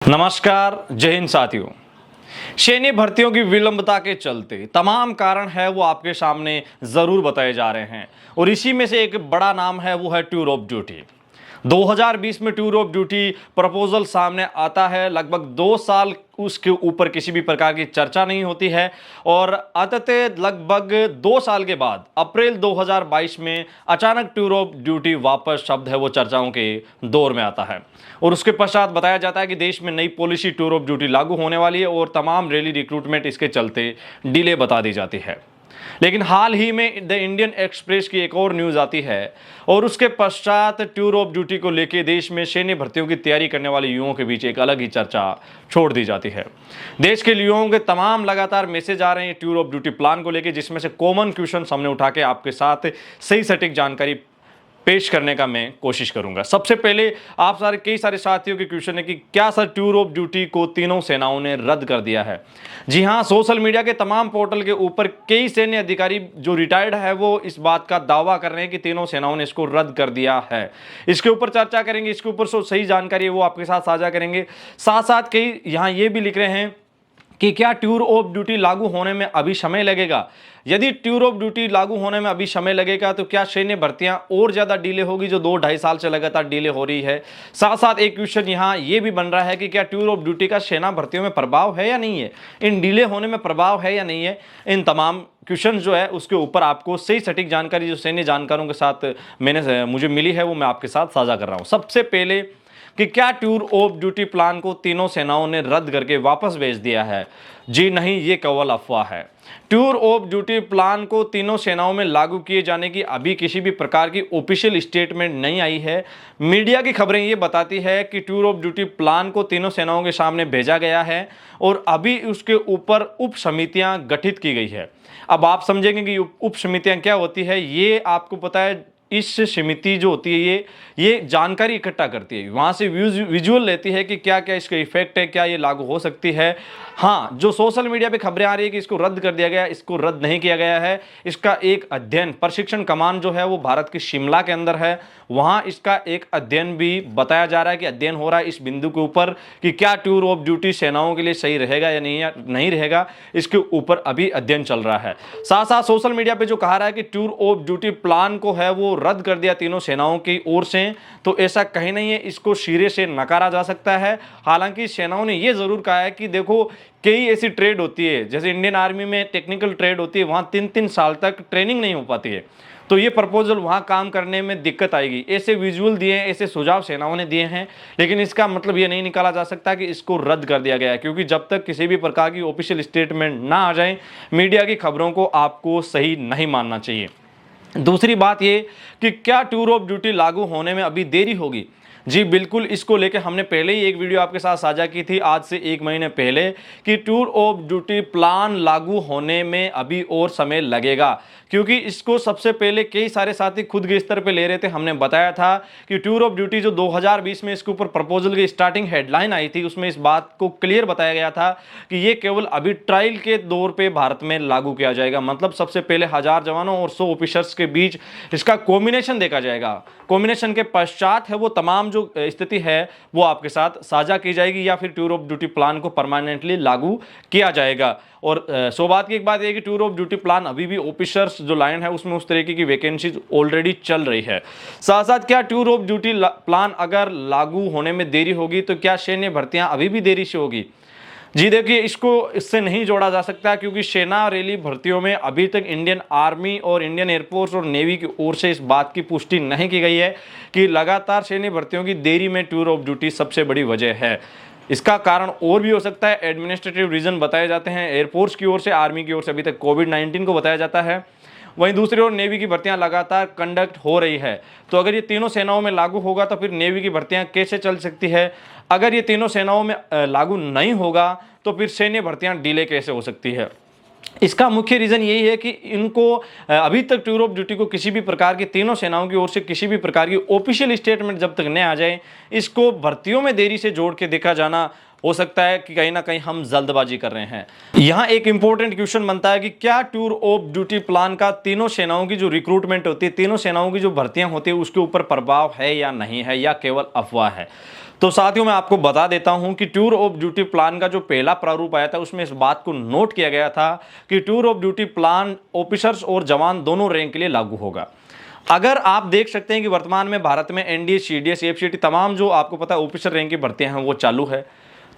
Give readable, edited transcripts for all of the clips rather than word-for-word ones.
नमस्कार, जय हिंद साथियों। सैन्य भर्तियों की विलंबता के चलते तमाम कारण है वो आपके सामने जरूर बताए जा रहे हैं और इसी में से एक बड़ा नाम है वो है टूर ऑफ ड्यूटी। 2020 में टूर ऑफ ड्यूटी प्रपोजल सामने आता है। लगभग 2 साल उसके ऊपर किसी भी प्रकार की चर्चा नहीं होती है और अंततः लगभग 2 साल के बाद अप्रैल 2022 में अचानक टूर ऑफ ड्यूटी वापस शब्द है वो चर्चाओं के दौर में आता है और उसके पश्चात बताया जाता है कि देश में नई पॉलिसी टूर ऑफ ड्यूटी लागू होने वाली है और तमाम रैली रिक्रूटमेंट इसके चलते डिले बता दी जाती है। लेकिन हाल ही में द इंडियन एक्सप्रेस की एक और न्यूज आती है और उसके पश्चात टूर ऑफ ड्यूटी को लेकर देश में सैन्य भर्तियों की तैयारी करने वाले युवाओं के बीच एक अलग ही चर्चा छोड़ दी जाती है। देश के युवाओं के तमाम लगातार मैसेज आ रहे हैं टूर ऑफ ड्यूटी प्लान को लेकर, जिसमें से कॉमन क्वेश्चन हमने उठा के आपके साथ सही सटीक जानकारी पेश करने का मैं कोशिश करूंगा। सबसे पहले कई सारे साथियों के क्वेश्चन है कि क्या सर टूर ऑफ ड्यूटी को तीनों सेनाओं ने रद्द कर दिया है? जी हां, सोशल मीडिया के तमाम पोर्टल के ऊपर कई सैन्य अधिकारी जो रिटायर्ड है वो इस बात का दावा कर रहे हैं कि तीनों सेनाओं ने इसको रद्द कर दिया है। इसके ऊपर चर्चा करेंगे, इसके ऊपर सही जानकारी है वो आपके साथ साझा करेंगे। साथ साथ कई यहां ये भी लिख रहे हैं कि क्या टूर ऑफ ड्यूटी लागू होने में अभी समय लगेगा? यदि टूर ऑफ ड्यूटी लागू होने में अभी समय लगेगा तो क्या सैन्य भर्तियां और ज्यादा डिले होगी जो 2-2.5 साल से लगातार डिले हो रही है? साथ साथ एक क्वेश्चन यहां ये भी बन रहा है कि क्या टूर ऑफ ड्यूटी का सेना भर्तियों में प्रभाव है या नहीं है, इन डिले होने में प्रभाव है या नहीं है? इन तमाम क्वेश्चन जो है उसके ऊपर आपको सही सटीक जानकारी जो सैन्य जानकारों के साथ मुझे मिली है वो मैं आपके साथ साझा कर रहा हूं। सबसे पहले कि क्या टूर ऑफ ड्यूटी प्लान को तीनों सेनाओं ने रद्द करके वापस भेज दिया है? जी नहीं, ये केवल अफवाह है। टूर ऑफ ड्यूटी प्लान को तीनों सेनाओं में लागू किए जाने की अभी किसी भी प्रकार की ऑफिशियल स्टेटमेंट नहीं आई है। मीडिया की खबरें ये बताती है कि टूर ऑफ ड्यूटी प्लान को तीनों सेनाओं के सामने भेजा गया है और अभी उसके ऊपर उप समितियां गठित की गई है। अब आप समझेंगे कि उप समितियां क्या होती है। ये आपको पता है, इस समिति जो होती है ये जानकारी इकट्ठा करती है, वहां से विजुअल लेती है कि क्या क्या इसका इफेक्ट है, क्या ये लागू हो सकती है। हाँ, जो सोशल मीडिया पे खबरें आ रही है कि इसको रद्द कर दिया गया, इसको रद्द नहीं किया गया है, इसका एक अध्ययन प्रशिक्षण कमान जो है वो भारत के शिमला के अंदर है, वहां इसका एक अध्ययन भी बताया जा रहा है कि अध्ययन हो रहा है इस बिंदु के ऊपर कि क्या टूर ऑफ ड्यूटी सेनाओं के लिए सही रहेगा या नहीं रहेगा। इसके ऊपर अभी अध्ययन चल रहा है। साथ साथ सोशल मीडिया पे जो कहा रहा है कि टूर ऑफ ड्यूटी प्लान को है वो रद्द कर दिया तीनों सेनाओं की ओर से, तो ऐसा कहीं नहीं है, इसको सिरे से नकारा जा सकता है। हालांकि सेनाओं ने यह जरूर कहा है कि देखो, कई ऐसी ट्रेड होती है जैसे इंडियन आर्मी में टेक्निकल ट्रेड होती है, वहां 3-3 साल तक ट्रेनिंग नहीं हो पाती है, तो ये प्रपोजल वहां काम करने में दिक्कत आएगी। ऐसे विजुअल दिए हैं, ऐसे सुझाव सेनाओं ने दिए हैं, लेकिन इसका मतलब ये नहीं निकाला जा सकता कि इसको रद्द कर दिया गया है, क्योंकि जब तक किसी भी प्रकार की ऑफिशियल स्टेटमेंट ना आ जाए, मीडिया की खबरों को आपको सही नहीं मानना चाहिए। दूसरी बात ये कि क्या टूर ऑफ ड्यूटी लागू होने में अभी देरी होगी? जी बिल्कुल, इसको लेके हमने पहले ही एक वीडियो आपके साथ साझा की थी आज से 1 महीने पहले कि टूर ऑफ ड्यूटी प्लान लागू होने में अभी और समय लगेगा, क्योंकि इसको सबसे पहले कई सारे साथी खुद के स्तर पे ले रहे थे। हमने बताया था कि टूर ऑफ ड्यूटी जो 2020 में इसके ऊपर प्रपोजल की स्टार्टिंग हेडलाइन आई थी, उसमें इस बात को क्लियर बताया गया था कि ये केवल अभी ट्रायल के दौर पे भारत में लागू किया जाएगा। मतलब सबसे पहले 1000 जवानों और 100 ऑफिसर्स के बीच इसका कॉम्बिनेशन देखा जाएगा। कॉम्बिनेशन के पश्चात है वो तमाम जो स्थिति है वो आपके साथ साझा की जाएगी या फिर टूर ऑफ ड्यूटी प्लान को परमानेंटली लागू किया जाएगा। और सौभाग्य की एक बात यह कि टूर ऑफ ड्यूटी प्लान अभी भी ऑफिसर्स जो लाइन है उसमें उस तरीके की वैकेंसीज ऑलरेडी चल रही है। साथ साथ क्या टूर ऑफ ड्यूटी प्लान अगर लागू होने में देरी होगी तो क्या सैन्य भर्तियां अभी भी देरी से होगी? जी देखिए, इसको इससे नहीं जोड़ा जा सकता, क्योंकि सेना रैली भर्तियों में अभी तक इंडियन आर्मी और इंडियन एयरफोर्स और नेवी की ओर से इस बात की पुष्टि नहीं की गई है कि लगातार सैन्य भर्तियों की देरी में टूर ऑफ ड्यूटी सबसे बड़ी वजह है। इसका कारण और भी हो सकता है, एडमिनिस्ट्रेटिव रीजन बताए जाते हैं एयरफोर्स की ओर से, आर्मी की ओर से अभी तक कोविड-19 को बताया जाता है। वहीं दूसरी ओर नेवी की भर्तियां लगातार कंडक्ट हो रही है, तो अगर ये तीनों सेनाओं में लागू होगा तो फिर नेवी की भर्तियां कैसे चल सकती है? अगर ये तीनों सेनाओं में लागू नहीं होगा तो फिर सैन्य भर्तियां डिले कैसे हो सकती है? इसका मुख्य रीजन यही है कि इनको अभी तक टूर ऑफ ड्यूटी को किसी भी प्रकार की तीनों सेनाओं की ओर से किसी भी प्रकार की ऑफिशियल स्टेटमेंट जब तक नहीं आ जाए, इसको भर्तियों में देरी से जोड़ के देखा जाना हो सकता है कि कहीं ना कहीं हम जल्दबाजी कर रहे हैं। यहाँ एक इंपॉर्टेंट क्वेश्चन बनता है कि क्या टूर ऑफ ड्यूटी प्लान का तीनों सेनाओं की जो रिक्रूटमेंट होती है, तीनों सेनाओं की जो भर्तियां होती है, उसके ऊपर प्रभाव है या नहीं है, या केवल अफवाह है। तो साथियों मैं आपको बता देता हूं कि टूर ऑफ ड्यूटी प्लान का जो पहला प्रारूप आया था उसमें इस बात को नोट किया गया था कि tour of duty plan officers और जवान दोनों रैंक के लिए लागू होगा। अगर आप देख सकते हैं कि वर्तमान में भारत में एनडीए, सीडीएस, एफसीटी तमाम जो आपको पता है ऑफिसर रैंक की भर्तियां हैं वो चालू है,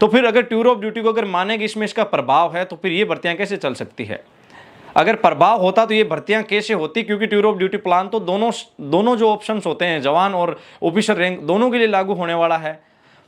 तो फिर अगर टूर ऑफ ड्यूटी को अगर माने कि इसमें इसका प्रभाव है तो फिर ये भर्तियां कैसे चल सकती है? अगर प्रभाव होता तो ये भर्तियां कैसे होती? क्योंकि टूर ऑफ ड्यूटी प्लान तो दोनों जो ऑप्शंस होते हैं, जवान और ऑफिसर रैंक, दोनों के लिए लागू होने वाला है।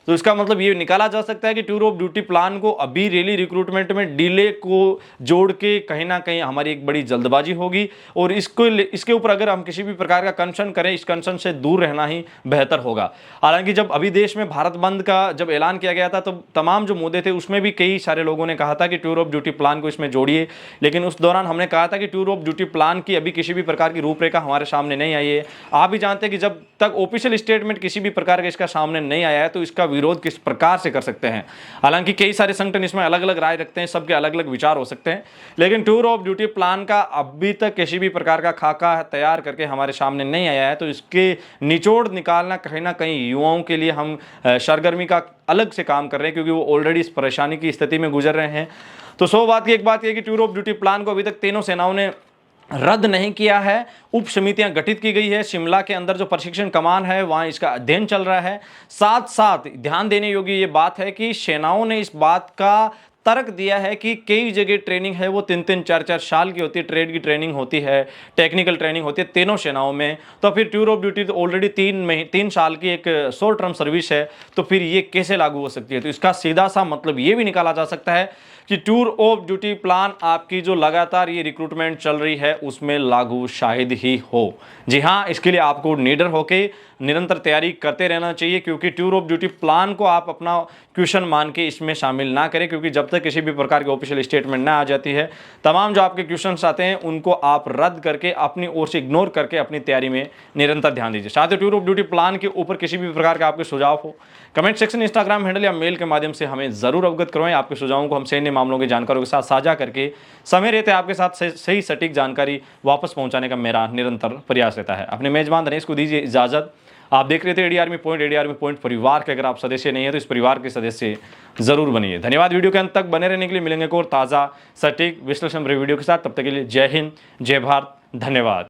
तो इसका मतलब ये निकाला जा सकता है कि टूर ऑफ ड्यूटी प्लान को अभी रेली रिक्रूटमेंट में डिले को जोड़ के कहीं ना कहीं हमारी एक बड़ी जल्दबाजी होगी, और इसके ऊपर अगर हम किसी भी प्रकार का कंसर्न करें, इस कंसर्न से दूर रहना ही बेहतर होगा। हालांकि जब अभी देश में भारत बंद का जब ऐलान किया गया था तो तमाम जो मुद्दे थे उसमें भी कई सारे लोगों ने कहा था कि टूर ऑफ ड्यूटी प्लान को इसमें जोड़िए, लेकिन उस दौरान हमने कहा था कि टूर ऑफ ड्यूटी प्लान की अभी किसी भी प्रकार की रूपरेखा हमारे सामने नहीं आई है। आप भी जानते हैं कि जब तक ऑफिशियल स्टेटमेंट किसी भी प्रकार का इसका सामने नहीं आया है तो इसका विरोध किस प्रकार से कर सकते हैं। हालांकि कई सारे संगठन इसमें अलग अलग राय रखते हैं, सबके अलग अलग विचार हो सकते हैं, लेकिन टूर ऑफ ड्यूटी प्लान का अभी तक किसी भी प्रकार का खाका तैयार करके हमारे सामने नहीं आया है। तो इसके निचोड़ निकालना कहीं ना कहीं युवाओं के लिए हम सरगर्मी का अलग से काम कर रहे हैं, क्योंकि वो ऑलरेडी इस परेशानी की स्थिति में गुजर रहे हैं। तो 100 बात की एक बात यह कि टूर ऑफ ड्यूटी प्लान को अभी तक तीनों सेनाओं ने रद्द नहीं किया है। उप समितियां गठित की गई है, शिमला के अंदर जो प्रशिक्षण कमान है वहां इसका अध्ययन चल रहा है। साथ साथ ध्यान देने योग्य ये बात है कि सेनाओं ने इस बात का तर्क दिया है कि कई जगह ट्रेनिंग है वो 3-3, 4-4 साल की होती है, ट्रेड की ट्रेनिंग होती है, टेक्निकल ट्रेनिंग होती है तीनों सेनाओं में। तो फिर टूर ऑफ ड्यूटी तो ऑलरेडी 3 साल की एक शॉर्ट टर्म सर्विस है, तो फिर ये कैसे लागू हो सकती है? तो इसका सीधा सा मतलब ये भी निकाला जा सकता है कि टूर ऑफ ड्यूटी प्लान आपकी जो लगातार ये रिक्रूटमेंट चल रही है उसमें लागू शायद ही हो। जी हाँ, इसके लिए आपको निडर होकर निरंतर तैयारी करते रहना चाहिए, क्योंकि टूर ऑफ ड्यूटी प्लान को आप अपना क्वेश्चन मान के इसमें शामिल ना करें, क्योंकि जब तक किसी भी प्रकार की ऑफिशियल स्टेटमेंट ना आ जाती है तमाम जो आपके क्वेश्चंस आते हैं उनको आप रद्द करके अपनी ओर से इग्नोर करके अपनी तैयारी में निरंतर ध्यान दीजिए। साथ ही टूर ऑफ ड्यूटी प्लान के ऊपर किसी भी प्रकार का आपके सुझाव हो, कमेंट सेक्शन, इंस्टाग्राम हैंडल या मेल के माध्यम से हमें जरूर अवगत करवाएं। आपके सुझावों को हम सैन्य मामलों के जानकारों के साथ साझा करके समय रहते आपके साथ सही सटीक जानकारी वापस पहुंचाने का मेरा निरंतर प्रयास रहता है। अपने मेजबान दिनेश को दीजिए इजाजत। आप देख रहे थे एडी आर्मी पॉइंट परिवार के। अगर आप सदस्य नहीं है तो इस परिवार के सदस्य जरूर बनिए। धन्यवाद। वीडियो के अंत तक बने रहने के लिए। मिलेंगे एक और ताज़ा सटीक विश्लेषण वीडियो के साथ। तब तक के लिए जय हिंद, जय भारत, धन्यवाद।